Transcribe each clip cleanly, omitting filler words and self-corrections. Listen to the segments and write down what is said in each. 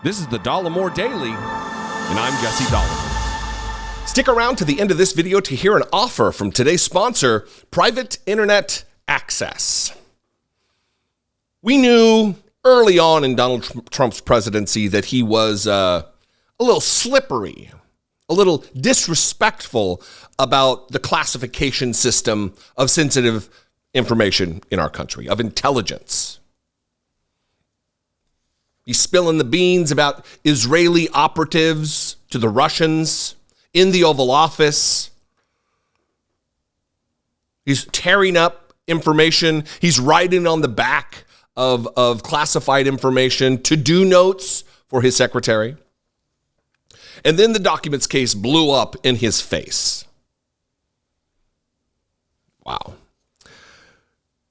This is the Dollemore Daily, and I'm Jesse Dollemore. Stick around to the end of this video to hear an offer from today's sponsor, Private Internet Access. We knew early on in Donald Trump's presidency that he was a little slippery, a little disrespectful about the classification system of sensitive information in our country, of intelligence. He's spilling the beans about Israeli operatives to the Russians in the Oval Office. He's tearing up information. He's writing on the back of classified information, to-do notes for his secretary. And then the documents case blew up in his face. Wow.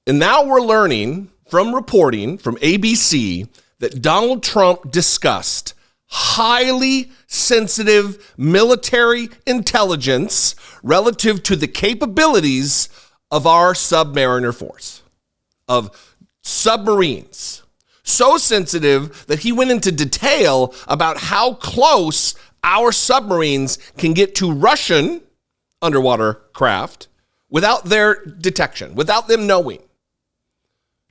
And now we're learning from reporting from ABC that Donald Trump discussed highly sensitive military intelligence relative to the capabilities of our submariner force, of submarines. So sensitive that he went into detail about how close our submarines can get to Russian underwater craft without their detection, without them knowing.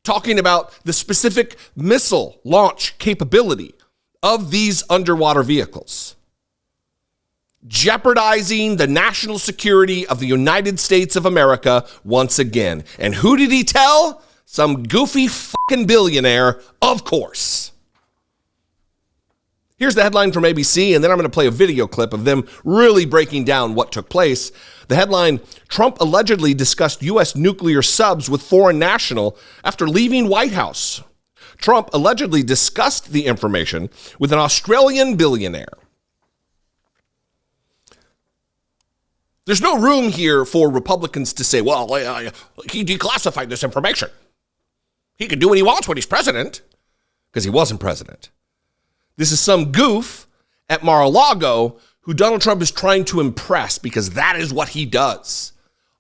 Talking about the specific missile launch capability of these underwater vehicles, jeopardizing the national security of the United States of America once again. And who did he tell? Some goofy fucking billionaire, of course. Here's the headline from ABC, and then I'm going to play a video clip of them really breaking down what took place. The headline, Trump allegedly discussed U.S. nuclear subs with foreign national after leaving White House. Trump allegedly discussed the information with an Australian billionaire. There's no room here for Republicans to say, well, he declassified this information. He can do what he wants when he's president, because he wasn't president. This is some goof at Mar-a-Lago who Donald Trump is trying to impress because that is what he does.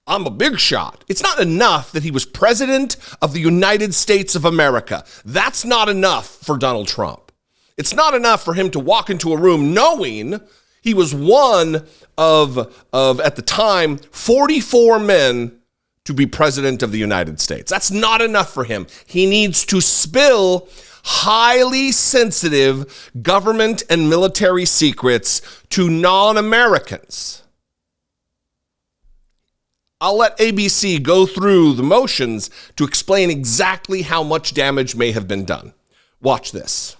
I'm a big shot. It's not enough that he was president of the United States of America. That's not enough for Donald Trump. It's not enough for him to walk into a room knowing he was one of at the time, 44 men to be president of the United States. That's not enough for him. He needs to spill highly sensitive government and military secrets to non-Americans. I'll let ABC go through the motions to explain exactly how much damage may have been done. Watch this.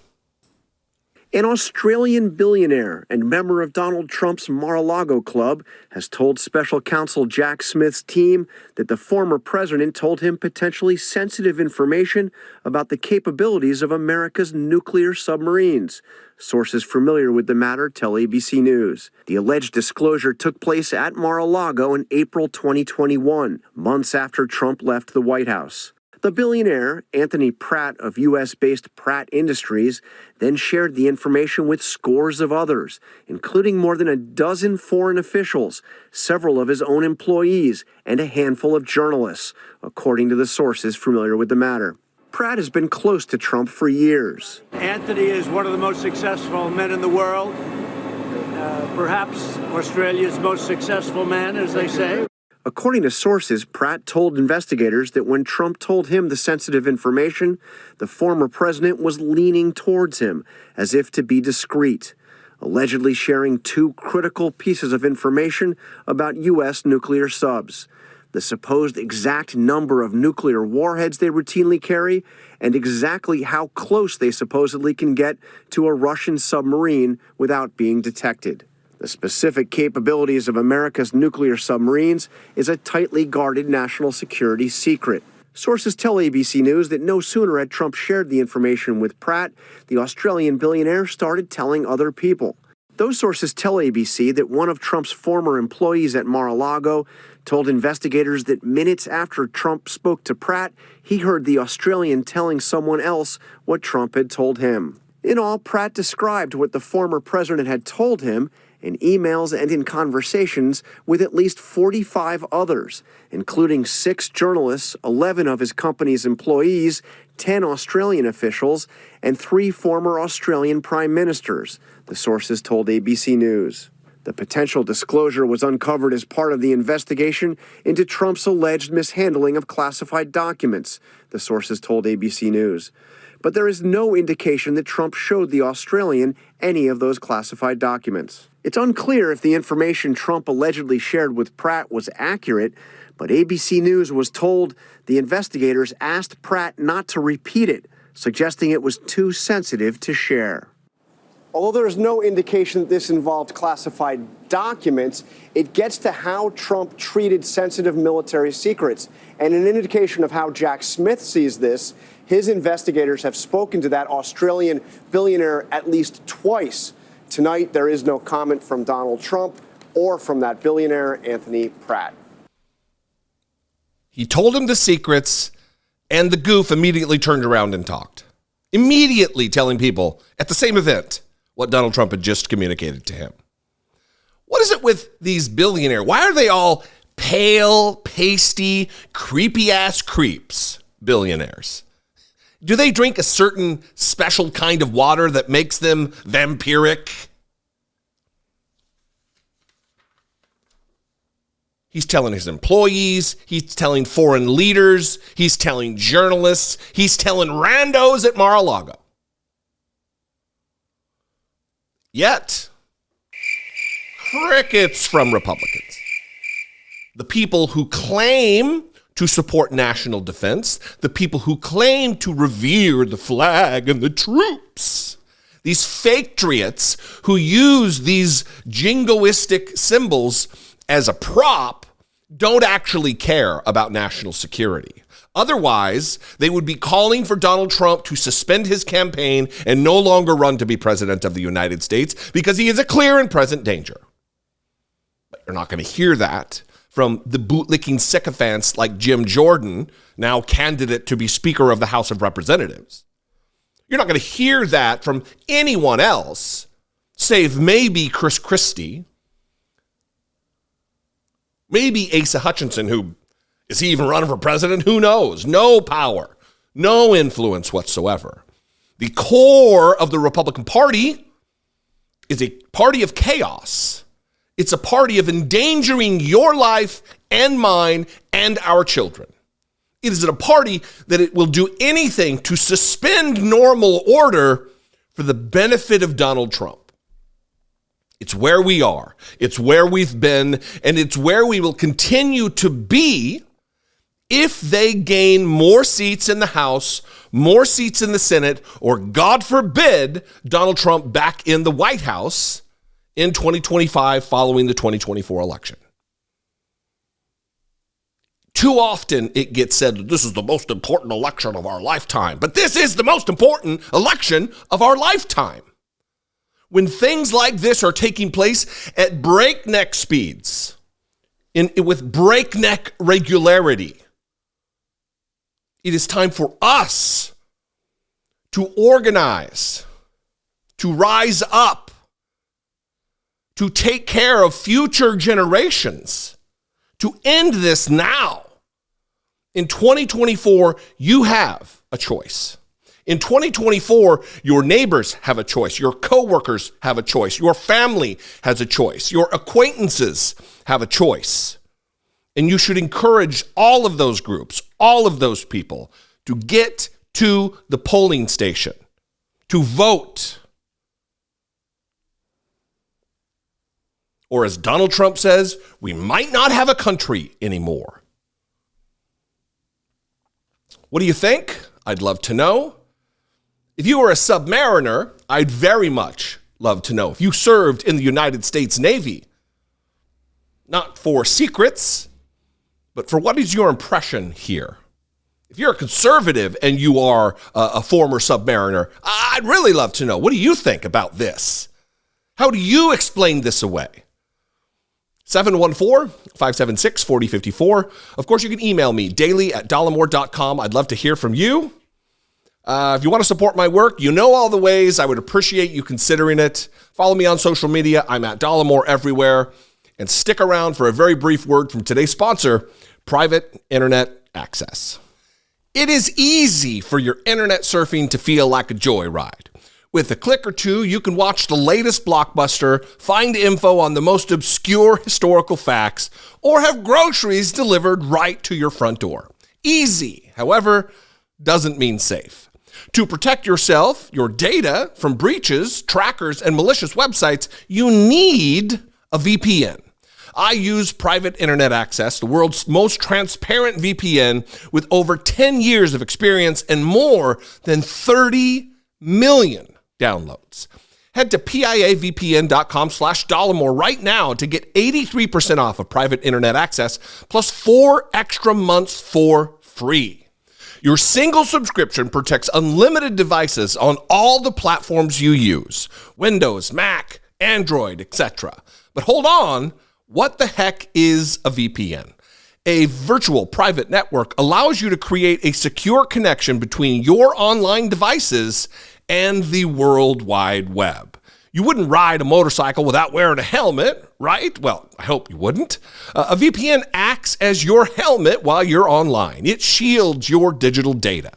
An Australian billionaire and member of Donald Trump's Mar-a-Lago club has told special counsel Jack Smith's team that the former president told him potentially sensitive information about the capabilities of America's nuclear submarines. Sources familiar with the matter tell ABC News. The alleged disclosure took place at Mar-a-Lago in April 2021, months after Trump left the White House. The billionaire, Anthony Pratt of U.S.-based Pratt Industries, then shared the information with scores of others, including more than a dozen foreign officials, several of his own employees, and a handful of journalists, according to the sources familiar with the matter. Pratt has been close to Trump for years. Anthony is one of the most successful men in the world, perhaps Australia's most successful man, as they say. According to sources, Pratt told investigators that when Trump told him the sensitive information, the former president was leaning towards him, as if to be discreet, allegedly sharing two critical pieces of information about U.S. nuclear subs: the supposed exact number of nuclear warheads they routinely carry, and exactly how close they supposedly can get to a Russian submarine without being detected. The specific capabilities of America's nuclear submarines is a tightly guarded national security secret. Sources tell ABC News that no sooner had Trump shared the information with Pratt, the Australian billionaire started telling other people. Those sources tell ABC that one of Trump's former employees at Mar-a-Lago told investigators that minutes after Trump spoke to Pratt, he heard the Australian telling someone else what Trump had told him. In all, Pratt described what the former president had told him in emails and in conversations with at least 45 others, including 6 journalists, 11 of his company's employees, 10 Australian officials, and 3 former Australian prime ministers, the sources told ABC News. The potential disclosure was uncovered as part of the investigation into Trump's alleged mishandling of classified documents, the sources told ABC News. But there is no indication that Trump showed the Australian any of those classified documents. It's unclear if the information Trump allegedly shared with Pratt was accurate, but ABC News was told the investigators asked Pratt not to repeat it, suggesting it was too sensitive to share. Although there is no indication that this involved classified documents, it gets to how Trump treated sensitive military secrets. And an indication of how Jack Smith sees this, his investigators have spoken to that Australian billionaire at least twice. Tonight, there is no comment from Donald Trump or from that billionaire, Anthony Pratt. He told him the secrets, and the goof immediately turned around and talked. Immediately telling people at the same event what Donald Trump had just communicated to him. What is it with these billionaires? Why are they all pale, pasty, creepy-ass creeps, billionaires? Do they drink a certain special kind of water that makes them vampiric? He's telling his employees, he's telling foreign leaders, he's telling journalists, he's telling randos at Mar-a-Lago. Yet, crickets from Republicans. The people who claim to support national defense, the people who claim to revere the flag and the troops, these fatriots who use these jingoistic symbols as a prop don't actually care about national security. Otherwise, they would be calling for Donald Trump to suspend his campaign and no longer run to be president of the United States because he is a clear and present danger. But you're not going to hear that from the bootlicking sycophants like Jim Jordan, now candidate to be Speaker of the House of Representatives. You're not going to hear that from anyone else, save maybe Chris Christie, maybe Asa Hutchinson, who is he even running for president? Who knows? No power, no influence whatsoever. The core of the Republican Party is a party of chaos. It's a party of endangering your life and mine and our children. It is a party that it will do anything to suspend normal order for the benefit of Donald Trump. It's where we are. It's where we've been, and it's where we will continue to be if they gain more seats in the House, more seats in the Senate, or God forbid, Donald Trump back in the White House in 2025 following the 2024 election. Too often it gets said that this is the most important election of our lifetime, but this is the most important election of our lifetime. When things like this are taking place at breakneck speeds, with breakneck regularity, it is time for us to organize, to rise up, to take care of future generations, to end this now. In 2024, you have a choice. In 2024, your neighbors have a choice. Your coworkers have a choice. Your family has a choice. Your acquaintances have a choice. And you should encourage all of those groups, all of those people to get to the polling station, to vote. Or as Donald Trump says, we might not have a country anymore. What do you think? I'd love to know. If you were a submariner, I'd very much love to know. If you served in the United States Navy, not for secrets, but for what is your impression here? If you're a conservative and you are a former submariner, I'd really love to know. What do you think about this? How do you explain this away? 714-576-4054. Of course, you can email me daily@dollemore.com. I'd love to hear from you. If you want to support my work, you know all the ways. I would appreciate you considering it. Follow me on social media. I'm at Dollemore everywhere. And stick around for a very brief word from today's sponsor, Private Internet Access. It is easy for your internet surfing to feel like a joyride. With a click or two, you can watch the latest blockbuster, find info on the most obscure historical facts, or have groceries delivered right to your front door. Easy, however, doesn't mean safe. To protect yourself, your data from breaches, trackers, and malicious websites, you need a VPN. I use Private Internet Access, the world's most transparent VPN with over 10 years of experience and more than 30 million downloads. Head to piavpn.com/Dollemore right now to get 83% off of Private Internet Access plus 4 extra months for free. Your single subscription protects unlimited devices on all the platforms you use, Windows, Mac, Android, etc. But hold on, what the heck is a VPN? A virtual private network allows you to create a secure connection between your online devices and the World Wide Web. You wouldn't ride a motorcycle without wearing a helmet, right? Well, I hope you wouldn't. A VPN acts as your helmet while you're online. It shields your digital data.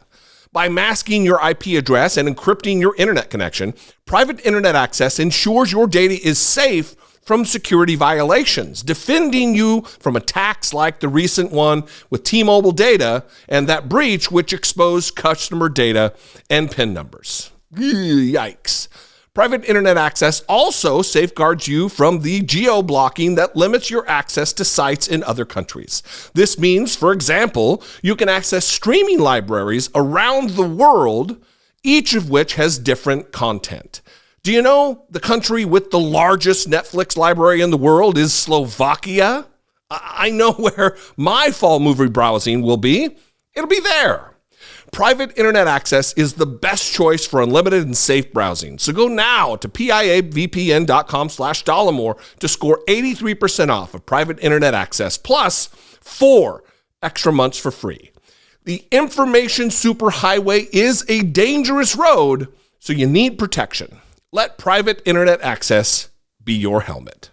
By masking your IP address and encrypting your internet connection, Private Internet Access ensures your data is safe from security violations, defending you from attacks like the recent one with T-Mobile data and that breach which exposed customer data and PIN numbers. Yikes. Private Internet Access also safeguards you from the geo-blocking that limits your access to sites in other countries. This means, for example, you can access streaming libraries around the world, each of which has different content. Do you know the country with the largest Netflix library in the world is Slovakia? I know where my fall movie browsing will be. It'll be there. Private Internet Access is the best choice for unlimited and safe browsing. So go now to piavpn.com/Dollemore to score 83% off of Private Internet Access plus 4 extra months for free. The information superhighway is a dangerous road, so you need protection. Let Private Internet Access be your helmet.